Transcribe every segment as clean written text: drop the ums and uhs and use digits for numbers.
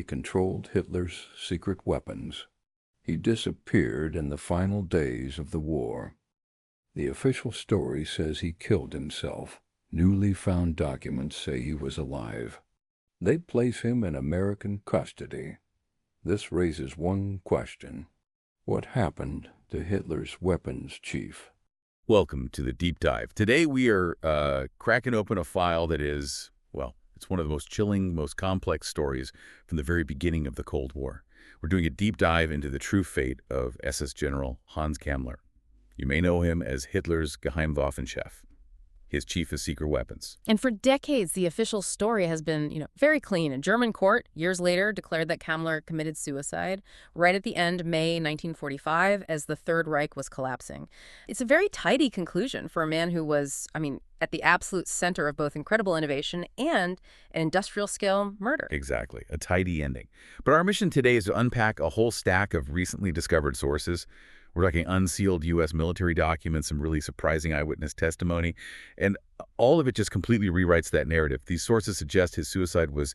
He controlled Hitler's secret weapons. He disappeared in the final days of the war. The official story says he killed himself. Newly found documents say he was alive. They place him in American custody. This raises one question. What happened to Hitler's weapons chief? Welcome to the Deep Dive. Today we are cracking open a file that is, well, it's one of the most chilling, most complex stories from the very beginning of the Cold War. We're doing a deep dive into the true fate of SS General Hans Kammler. You may know him as Hitler's Geheimwaffenchef, his chief of secret weapons. And for decades, the official story has been, very clean. A German court, years later, declared that Kammler committed suicide right at the end, May 1945, as the Third Reich was collapsing. It's a very tidy conclusion for a man who was, at the absolute center of both incredible innovation and an industrial-scale murder. Exactly, a tidy ending. But our mission today is to unpack a whole stack of recently discovered sources. We're talking unsealed U.S. military documents, some really surprising eyewitness testimony, and all of it just completely rewrites that narrative. These sources suggest his suicide was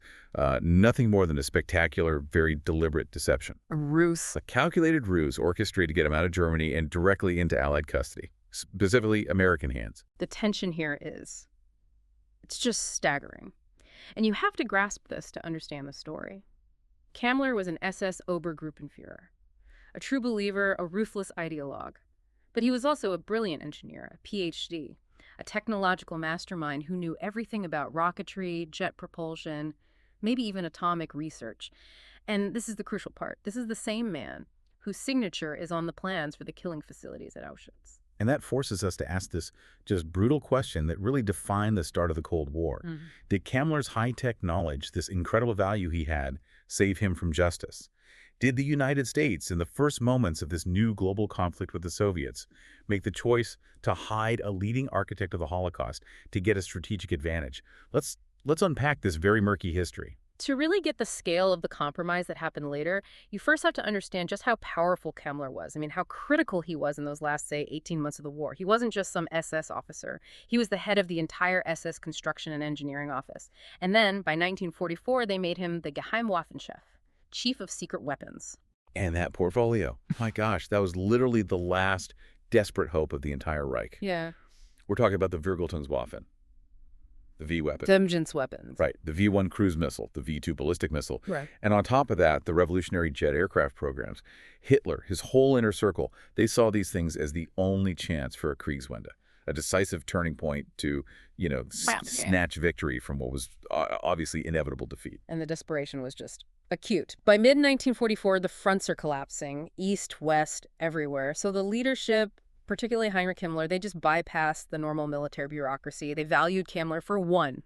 nothing more than a spectacular, very deliberate deception. A ruse. A calculated ruse orchestrated to get him out of Germany and directly into Allied custody, specifically American hands. The tension here it's just staggering. And you have to grasp this to understand the story. Kammler was an SS Obergruppenführer. A true believer, a ruthless ideologue. But he was also a brilliant engineer, a PhD, a technological mastermind who knew everything about rocketry, jet propulsion, maybe even atomic research. And this is the crucial part. This is the same man whose signature is on the plans for the killing facilities at Auschwitz. And that forces us to ask this just brutal question that really defined the start of the Cold War. Did Kammler's high-tech knowledge, this incredible value he had, save him from justice? Did the United States, in the first moments of this new global conflict with the Soviets, make the choice to hide a leading architect of the Holocaust to get a strategic advantage? Let's unpack this very murky history. To really get the scale of the compromise that happened later, you first have to understand just how powerful Kammler was. How critical he was in those last, say, 18 months of the war. He wasn't just some SS officer. He was the head of the entire SS construction and engineering office. And then, by 1944, they made him the Geheimwaffenchef, chief of secret weapons. And that portfolio. My gosh, that was literally the last desperate hope of the entire Reich. Yeah. We're talking about the Virgultungswaffen, the V weapon. Vengeance weapons. Right. The V-1 cruise missile, the V-2 ballistic missile. Right. And on top of that, the revolutionary jet aircraft programs. Hitler, his whole inner circle, they saw these things as the only chance for a Kriegswende, a decisive turning point to, snatch victory from what was obviously inevitable defeat. And the desperation was just acute. By mid-1944, the fronts are collapsing, east, west, everywhere. So the leadership, particularly Heinrich Himmler, they just bypassed the normal military bureaucracy. They valued Kammler for one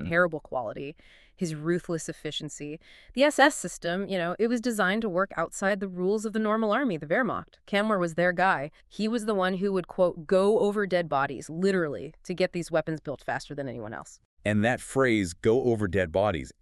terrible quality, his ruthless efficiency. The SS system, it was designed to work outside the rules of the normal army, the Wehrmacht. Kammler was their guy. He was the one who would, quote, go over dead bodies, literally, to get these weapons built faster than anyone else. And that phrase, go over dead bodies,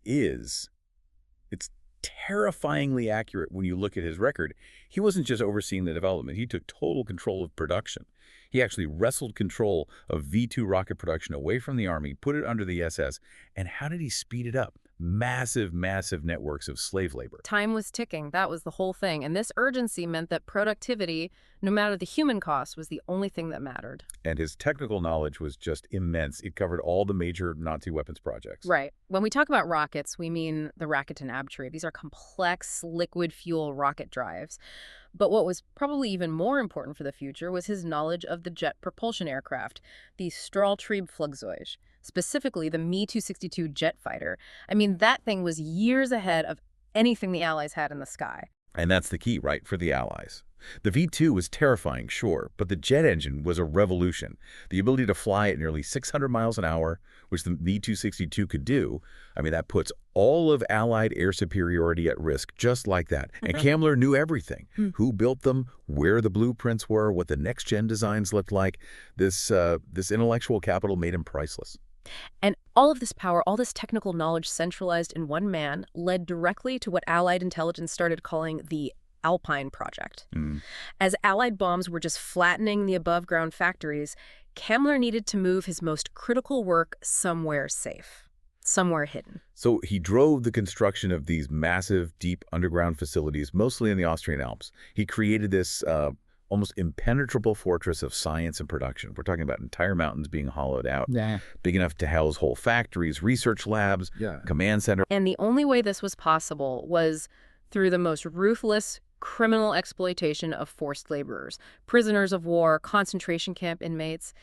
it's terrifyingly accurate when you look at his record. He wasn't just overseeing the development. He took total control of production. He actually wrestled control of V-2 rocket production away from the Army, put it under the SS. And how did he speed it up? Massive, massive networks of slave labor. Time was ticking. That was the whole thing. And this urgency meant that productivity, no matter the human cost, was the only thing that mattered. And his technical knowledge was just immense. It covered all the major Nazi weapons projects. Right. When we talk about rockets, we mean the Raketen Abtrude. These are complex liquid fuel rocket drives. But what was probably even more important for the future was his knowledge of the jet propulsion aircraft, the Strahltriebflugzeug, specifically the Me-262 jet fighter. That thing was years ahead of anything the Allies had in the sky. And that's the key, right, for the Allies. The V-2 was terrifying, sure, but the jet engine was a revolution. The ability to fly at nearly 600 miles an hour, which the Me-262 could do, that puts all of Allied air superiority at risk just like that. And Kammler knew everything. Who built them, where the blueprints were, what the next-gen designs looked like. This intellectual capital made him priceless. And all of this power, all this technical knowledge centralized in one man led directly to what Allied intelligence started calling the Alpine Project. As Allied bombs were just flattening the above-ground factories, Kammler needed to move his most critical work somewhere safe. somewhere hidden. So he drove the construction of these massive, deep underground facilities, mostly in the Austrian Alps. He created this almost impenetrable fortress of science and production. We're talking about entire mountains being hollowed out, big enough to house whole factories, research labs, command center. And the only way this was possible was through the most ruthless criminal exploitation of forced laborers, prisoners of war, concentration camp inmates.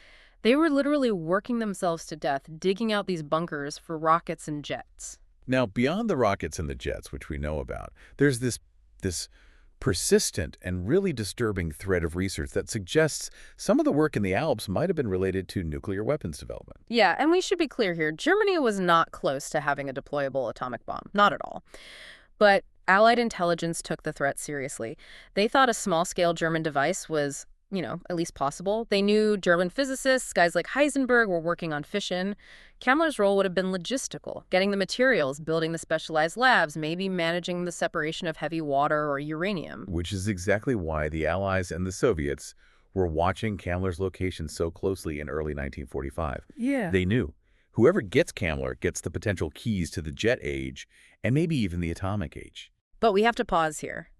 They were literally working themselves to death, digging out these bunkers for rockets and jets. Now, beyond the rockets and the jets, which we know about, there's this persistent and really disturbing thread of research that suggests some of the work in the Alps might have been related to nuclear weapons development. Yeah, and we should be clear here. Germany was not close to having a deployable atomic bomb. Not at all. But Allied intelligence took the threat seriously. They thought a small-scale German device was, at least possible. They knew German physicists, guys like Heisenberg, were working on fission. Kammler's role would have been logistical, getting the materials, building the specialized labs, maybe managing the separation of heavy water or uranium. Which is exactly why the Allies and the Soviets were watching Kammler's location so closely in early 1945. Yeah. They knew whoever gets Kammler gets the potential keys to the jet age and maybe even the atomic age. But we have to pause here.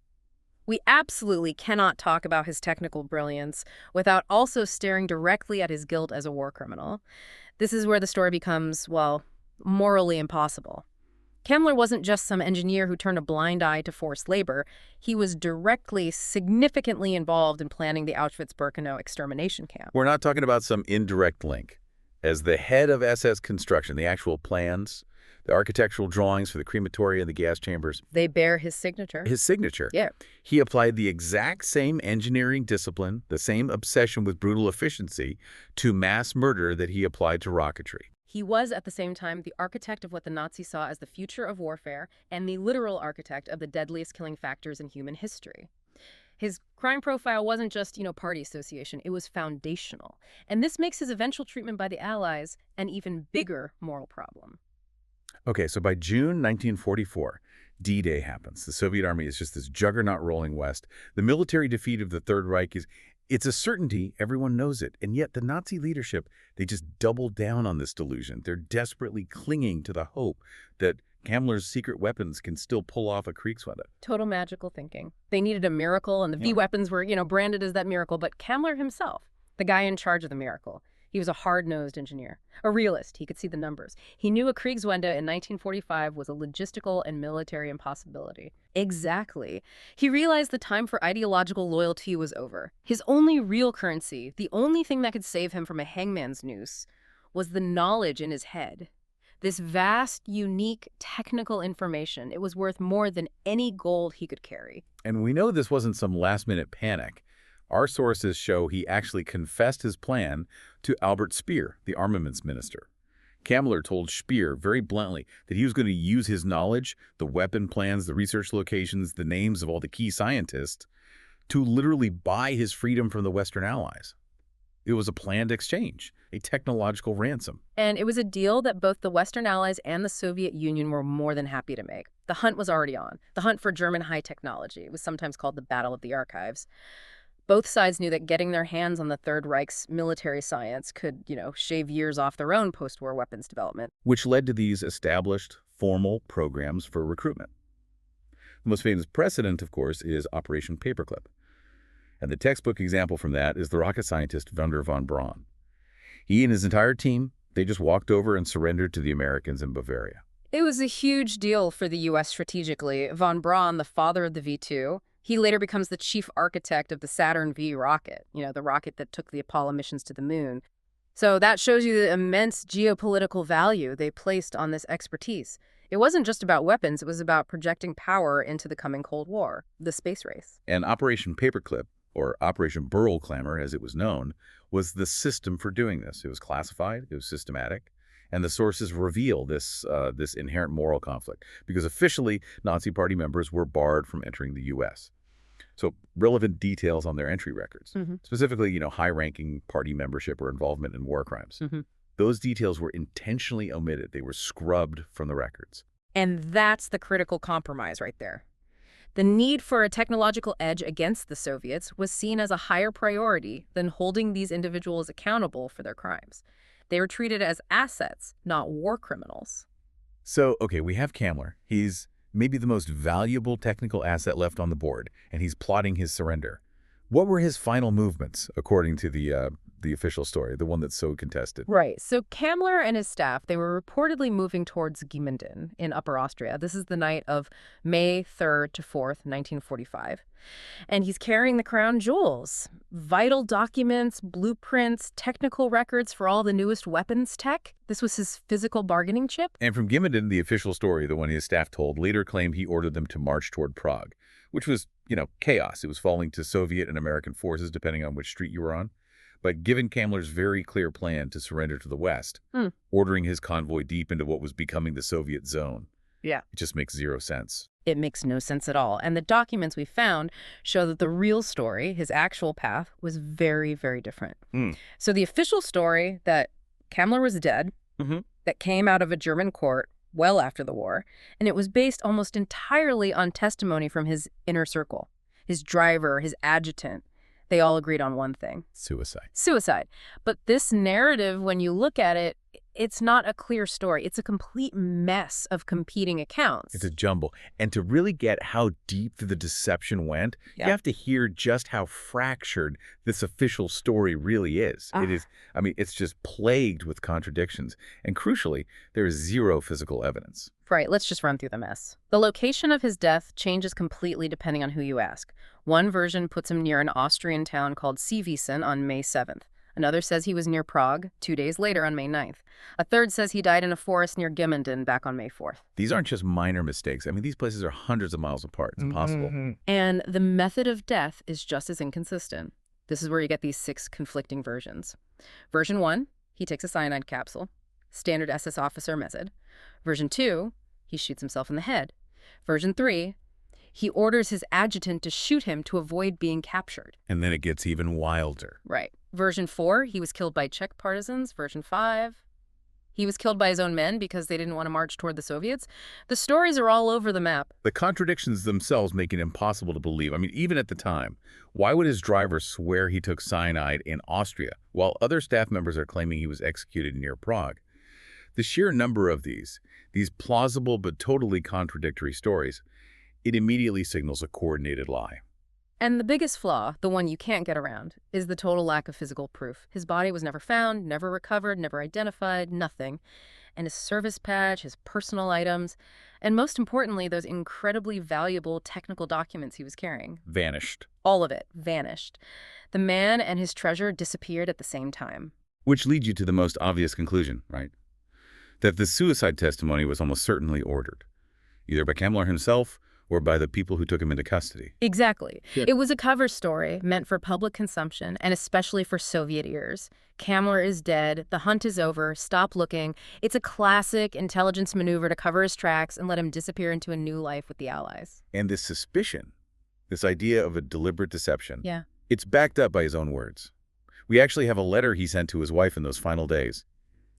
We absolutely cannot talk about his technical brilliance without also staring directly at his guilt as a war criminal. This is where the story becomes, well, morally impossible. Kammler wasn't just some engineer who turned a blind eye to forced labor. He was directly, significantly involved in planning the Auschwitz-Birkenau extermination camp. We're not talking about some indirect link. As the head of SS construction, the actual plans, the architectural drawings for the crematoria and the gas chambers, they bear his signature. His signature. Yeah. He applied the exact same engineering discipline, the same obsession with brutal efficiency to mass murder that he applied to rocketry. He was, at the same time, the architect of what the Nazis saw as the future of warfare and the literal architect of the deadliest killing factors in human history. His crime profile wasn't just, party association. It was foundational. And this makes his eventual treatment by the Allies an even bigger moral problem. Okay, so by June 1944, D-Day happens. The Soviet army is just this juggernaut rolling west. The military defeat of the Third Reich it's a certainty. Everyone knows it. And yet the Nazi leadership, they just double down on this delusion. They're desperately clinging to the hope that Kammler's secret weapons can still pull off a Kriegswende. Total magical thinking. They needed a miracle, and the V-weapons were, branded as that miracle. But Kammler himself, the guy in charge of the miracle, he was a hard-nosed engineer, a realist. He could see the numbers. He knew a Kriegswende in 1945 was a logistical and military impossibility. Exactly. He realized the time for ideological loyalty was over. His only real currency, the only thing that could save him from a hangman's noose, was the knowledge in his head. This vast, unique, technical information. It was worth more than any gold he could carry. And we know this wasn't some last-minute panic. Our sources show he actually confessed his plan to Albert Speer, the armaments minister. Kammler told Speer very bluntly that he was going to use his knowledge, the weapon plans, the research locations, the names of all the key scientists, to literally buy his freedom from the Western Allies. It was a planned exchange, a technological ransom. And it was a deal that both the Western Allies and the Soviet Union were more than happy to make. The hunt was already on. The hunt for German high technology. It was sometimes called the Battle of the Archives. Both sides knew that getting their hands on the Third Reich's military science could, shave years off their own post-war weapons development. Which led to these established, formal programs for recruitment. The most famous precedent, of course, is Operation Paperclip. And the textbook example from that is the rocket scientist Wernher von Braun. He and his entire team, they just walked over and surrendered to the Americans in Bavaria. It was a huge deal for the U.S. strategically. Von Braun, the father of the V-2, he later becomes the chief architect of the Saturn V rocket, the rocket that took the Apollo missions to the moon. So that shows you the immense geopolitical value they placed on this expertise. It wasn't just about weapons, it was about projecting power into the coming Cold War, the space race. And Operation Paperclip, or Operation Paperclip as it was known, was the system for doing this. It was classified, it was systematic, and the sources reveal this inherent moral conflict, because officially Nazi Party members were barred from entering the U.S. So relevant details on their entry records, specifically, high-ranking party membership or involvement in war crimes. Those details were intentionally omitted. They were scrubbed from the records. And that's the critical compromise right there. The need for a technological edge against the Soviets was seen as a higher priority than holding these individuals accountable for their crimes. They were treated as assets, not war criminals. So, okay, we have Kammler. He's maybe the most valuable technical asset left on the board, and he's plotting his surrender. What were his final movements, according to the official story, the one that's so contested? Right. So Kammler and his staff, they were reportedly moving towards Giemenden in Upper Austria. This is the night of May 3rd to 4th, 1945. And he's carrying the crown jewels, vital documents, blueprints, technical records for all the newest weapons tech. This was his physical bargaining chip. And from Giemenden, the official story, the one his staff told, later claimed he ordered them to march toward Prague, which was, chaos. It was falling to Soviet and American forces, depending on which street you were on. But given Kammler's very clear plan to surrender to the West, ordering his convoy deep into what was becoming the Soviet zone, Yeah. it just makes zero sense. It makes no sense at all. And the documents we found show that the real story, his actual path, was very, very different. So the official story that Kammler was dead, that came out of a German court well after the war, and it was based almost entirely on testimony from his inner circle, his driver, his adjutant. They all agreed on one thing. Suicide. Suicide. But this narrative, when you look at it, it's not a clear story. It's a complete mess of competing accounts. It's a jumble. And to really get how deep the deception went, you have to hear just how fractured this official story really is. It is, it's just plagued with contradictions. And crucially, there is zero physical evidence. Right, let's just run through the mess. The location of his death changes completely depending on who you ask. One version puts him near an Austrian town called Seewiesen on May 7th. Another says he was near Prague 2 days later on May 9th. A third says he died in a forest near Giemenden back on May 4th. These aren't just minor mistakes. These places are hundreds of miles apart. It's impossible. And the method of death is just as inconsistent. This is where you get these 6 conflicting versions. Version 1, he takes a cyanide capsule. Standard SS officer method. Version 2, he shoots himself in the head. Version 3, he orders his adjutant to shoot him to avoid being captured. And then it gets even wilder. Right. Version 4, he was killed by Czech partisans. Version 5, he was killed by his own men because they didn't want to march toward the Soviets. The stories are all over the map. The contradictions themselves make it impossible to believe. Even at the time, why would his driver swear he took cyanide in Austria while other staff members are claiming he was executed near Prague? The sheer number of these plausible but totally contradictory stories, it immediately signals a coordinated lie. And the biggest flaw, the one you can't get around, is the total lack of physical proof. His body was never found, never recovered, never identified, nothing. And his service badge, his personal items, and most importantly, those incredibly valuable technical documents he was carrying. Vanished. All of it vanished. The man and his treasure disappeared at the same time. Which leads you to the most obvious conclusion, right? That the suicide testimony was almost certainly ordered, either by Kammler himself or by the people who took him into custody. Exactly. It was a cover story meant for public consumption and especially for Soviet ears. Kammler is dead. The hunt is over. Stop looking. It's a classic intelligence maneuver to cover his tracks and let him disappear into a new life with the Allies. And this suspicion, this idea of a deliberate deception, Yeah. it's backed up by his own words. We actually have a letter he sent to his wife in those final days,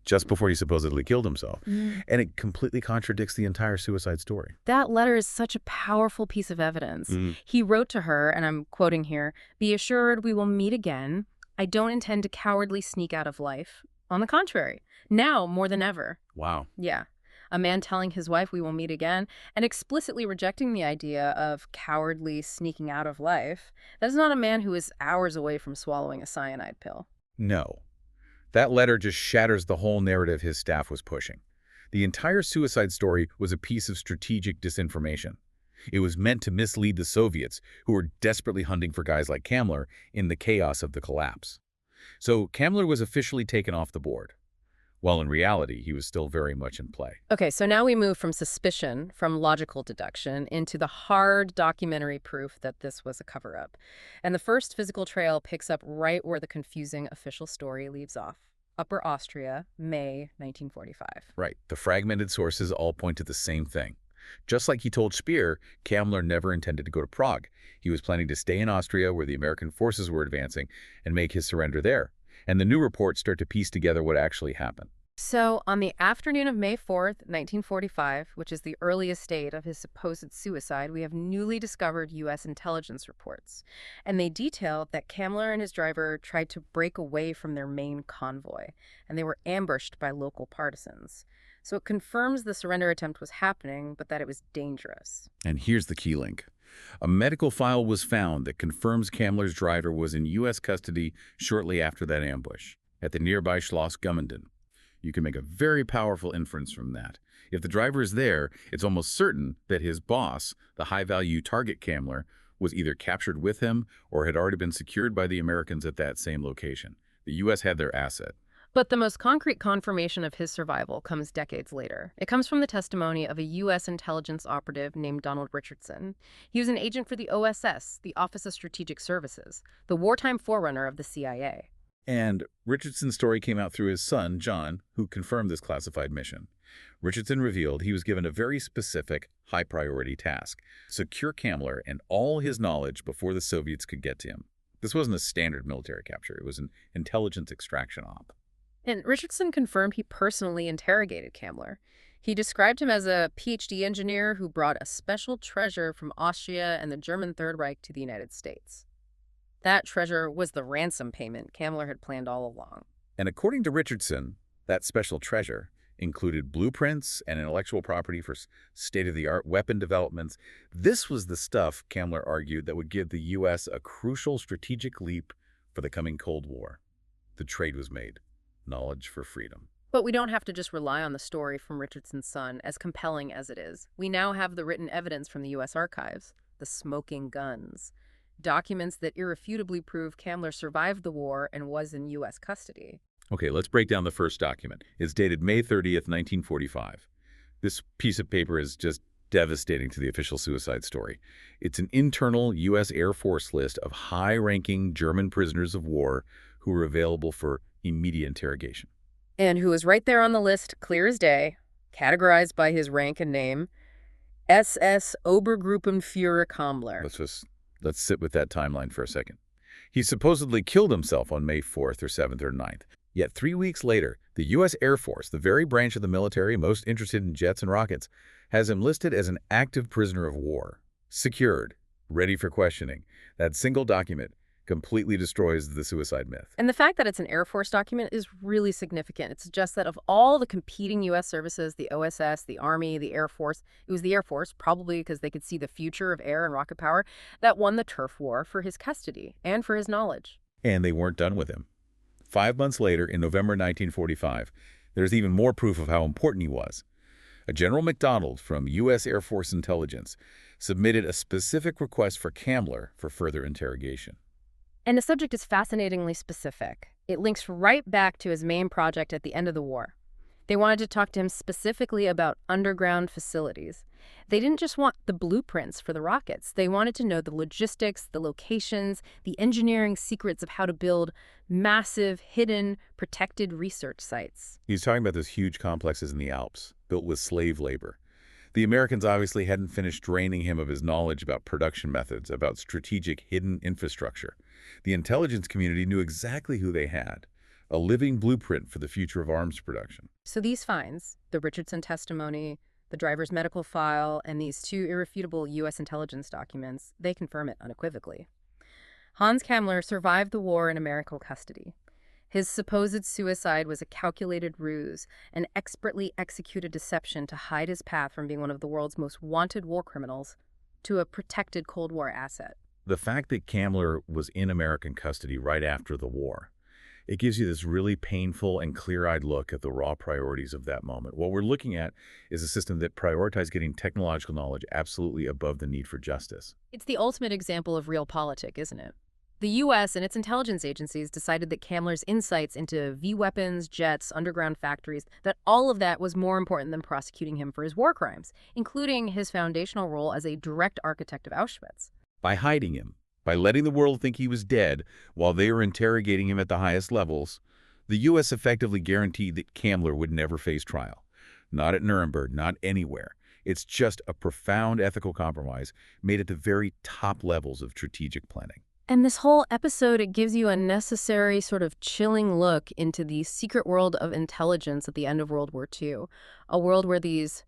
just before he supposedly killed himself. And it completely contradicts the entire suicide story. That letter is such a powerful piece of evidence. He wrote to her, and I'm quoting here, "Be assured we will meet again. I don't intend to cowardly sneak out of life. On the contrary, now more than ever." Wow. Yeah. A man telling his wife we will meet again and explicitly rejecting the idea of cowardly sneaking out of life. That is not a man who is hours away from swallowing a cyanide pill. No. That letter just shatters the whole narrative his staff was pushing. The entire suicide story was a piece of strategic disinformation. It was meant to mislead the Soviets, who were desperately hunting for guys like Kammler in the chaos of the collapse. So Kammler was officially taken off the board, while in reality, he was still very much in play. Okay, so now we move from suspicion, from logical deduction, into the hard documentary proof that this was a cover-up. And the first physical trail picks up right where the confusing official story leaves off. Upper Austria, May 1945. Right. The fragmented sources all point to the same thing. Just like he told Speer, Kammler never intended to go to Prague. He was planning to stay in Austria where the American forces were advancing and make his surrender there. And the new reports start to piece together what actually happened. So, on the afternoon of May 4th, 1945, which is the earliest date of his supposed suicide, we have newly discovered U.S. intelligence reports. And they detail that Kammler and his driver tried to break away from their main convoy, and they were ambushed by local partisans. So it confirms the surrender attempt was happening, but that it was dangerous. And here's the key link. A medical file was found that confirms Kammler's driver was in U.S. custody shortly after that ambush at the nearby Schloss Gummenden. You can make a very powerful inference from that. If the driver is there, it's almost certain that his boss, the high-value target Kammler, was either captured with him or had already been secured by the Americans at that same location. The U.S. had their asset. But the most concrete confirmation of his survival comes decades later. It comes from the testimony of a U.S. intelligence operative named Donald Richardson. He was an agent for the OSS, the Office of Strategic Services, the wartime forerunner of the CIA. And Richardson's story came out through his son, John, who confirmed this classified mission. Richardson revealed he was given a very specific, high-priority task: secure Kammler and all his knowledge before the Soviets could get to him. This wasn't a standard military capture. It was an intelligence extraction op. And Richardson confirmed he personally interrogated Kammler. He described him as a PhD engineer who brought a special treasure from Austria and the German Third Reich to the United States. That treasure was the ransom payment Kammler had planned all along. And according to Richardson, that special treasure included blueprints and intellectual property for state-of-the-art weapon developments. This was the stuff, Kammler argued, that would give the U.S. a crucial strategic leap for the coming Cold War. The trade was made. Knowledge for freedom. But we don't have to just rely on the story from Richardson's son, as compelling as it is. We now have the written evidence from the U.S. archives, the smoking guns, documents that irrefutably prove Kammler survived the war and was in U.S. custody. Okay, let's break down the first document. It's dated May 30th, 1945. This piece of paper is just devastating to the official suicide story. It's an internal U.S. Air Force list of high-ranking German prisoners of war who were available for immediate interrogation. And who was right there on the list, clear as day, categorized by his rank and name, SS Obergruppenführer Kammler. Let's sit with that timeline for a second. He supposedly killed himself on May 4th or 7th or 9th. Yet 3 weeks later, the U.S. Air Force, the very branch of the military most interested in jets and rockets, has him listed as an active prisoner of war, secured, ready for questioning. That single document completely destroys the suicide myth. And the fact that it's an Air Force document is really significant. It suggests that of all the competing U.S. services, the OSS, the Army, the Air Force, it was the Air Force, probably because they could see the future of air and rocket power, that won the turf war for his custody and for his knowledge. And they weren't done with him. 5 months later, in November 1945, there's even more proof of how important he was. A General McDonald from U.S. Air Force Intelligence submitted a specific request for Kammler for further interrogation. And the subject is fascinatingly specific. It links right back to his main project at the end of the war. They wanted to talk to him specifically about underground facilities. They didn't just want the blueprints for the rockets. They wanted to know the logistics, the locations, the engineering secrets of how to build massive, hidden, protected research sites. He's talking about those huge complexes in the Alps, built with slave labor. The Americans obviously hadn't finished draining him of his knowledge about production methods, about strategic hidden infrastructure. The intelligence community knew exactly who they had, a living blueprint for the future of arms production. So these finds, the Richardson testimony, the driver's medical file, and these 2 irrefutable U.S. intelligence documents, they confirm it unequivocally. Hans Kammler survived the war in American custody. His supposed suicide was a calculated ruse, an expertly executed deception to hide his path from being one of the world's most wanted war criminals to a protected Cold War asset. The fact that Kammler was in American custody right after the war, it gives you this really painful and clear-eyed look at the raw priorities of that moment. What we're looking at is a system that prioritized getting technological knowledge absolutely above the need for justice. It's the ultimate example of realpolitik, isn't it? The U.S. and its intelligence agencies decided that Kammler's insights into V-weapons, jets, underground factories, that all of that was more important than prosecuting him for his war crimes, including his foundational role as a direct architect of Auschwitz. By hiding him, by letting the world think he was dead while they were interrogating him at the highest levels, the U.S. effectively guaranteed that Kammler would never face trial. Not at Nuremberg, not anywhere. It's just a profound ethical compromise made at the very top levels of strategic planning. And this whole episode, it gives you a necessary sort of chilling look into the secret world of intelligence at the end of World War II, a world where these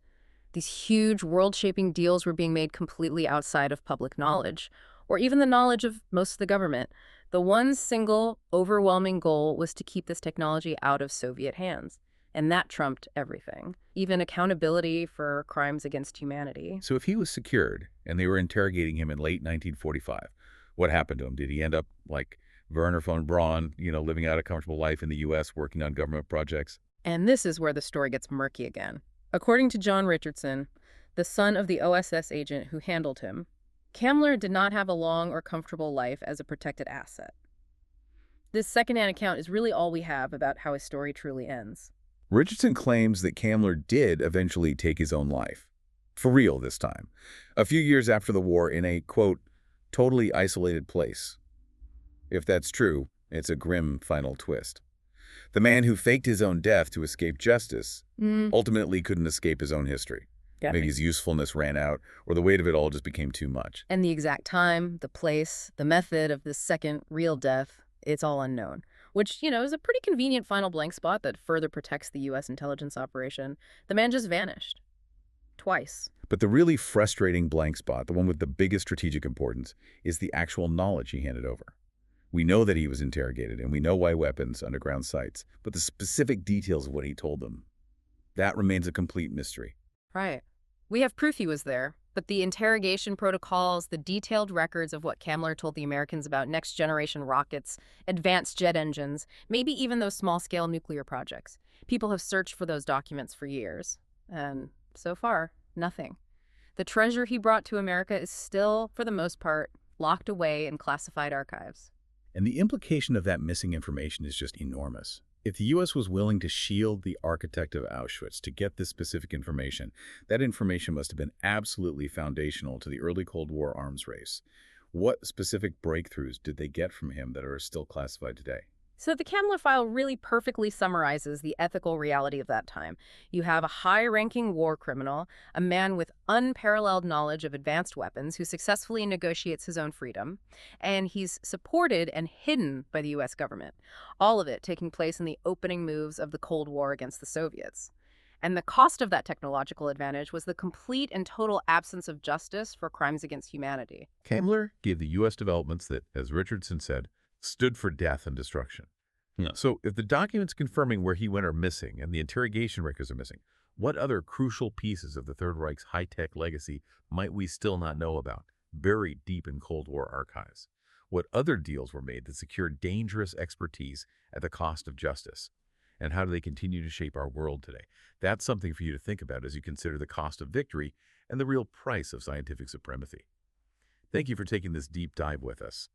huge world-shaping deals were being made completely outside of public knowledge, or even the knowledge of most of the government. The one single, overwhelming goal was to keep this technology out of Soviet hands. And that trumped everything, even accountability for crimes against humanity. So if he was secured and they were interrogating him in late 1945, what happened to him? Did he end up like Werner von Braun, living out a comfortable life in the U.S., working on government projects? And this is where the story gets murky again. According to John Richardson, the son of the OSS agent who handled him, Kammler did not have a long or comfortable life as a protected asset. This secondhand account is really all we have about how his story truly ends. Richardson claims that Kammler did eventually take his own life. For real this time. A few years after the war in a, quote, totally isolated place. If that's true, it's a grim final twist. The man who faked his own death to escape justice ultimately couldn't escape his own history. Maybe his usefulness ran out, or the weight of it all just became too much. And the exact time, the place, the method of this second real death, it's all unknown. Which, is a pretty convenient final blank spot that further protects the U.S. intelligence operation. The man just vanished. Twice. But the really frustrating blank spot, the one with the biggest strategic importance, is the actual knowledge he handed over. We know that he was interrogated, and we know why weapons, underground sites, but the specific details of what he told them, that remains a complete mystery. Right. We have proof he was there, but the interrogation protocols, the detailed records of what Kammler told the Americans about next-generation rockets, advanced jet engines, maybe even those small-scale nuclear projects. People have searched for those documents for years, and so far, nothing. The treasure he brought to America is still, for the most part, locked away in classified archives. And the implication of that missing information is just enormous. If the U.S. was willing to shield the architect of Auschwitz to get this specific information, that information must have been absolutely foundational to the early Cold War arms race. What specific breakthroughs did they get from him that are still classified today? So the Kammler file really perfectly summarizes the ethical reality of that time. You have a high-ranking war criminal, a man with unparalleled knowledge of advanced weapons who successfully negotiates his own freedom, and he's supported and hidden by the U.S. government. All of it taking place in the opening moves of the Cold War against the Soviets. And the cost of that technological advantage was the complete and total absence of justice for crimes against humanity. Kammler gave the U.S. developments that, as Richardson said, stood for death and destruction. So if the documents confirming where he went are missing and the interrogation records are missing, what other crucial pieces of the Third Reich's high-tech legacy might we still not know about, buried deep in Cold War archives? What other deals were made that secured dangerous expertise at the cost of justice? And how do they continue to shape our world today? That's something for you to think about as you consider the cost of victory and the real price of scientific supremacy. Thank you for taking this deep dive with us.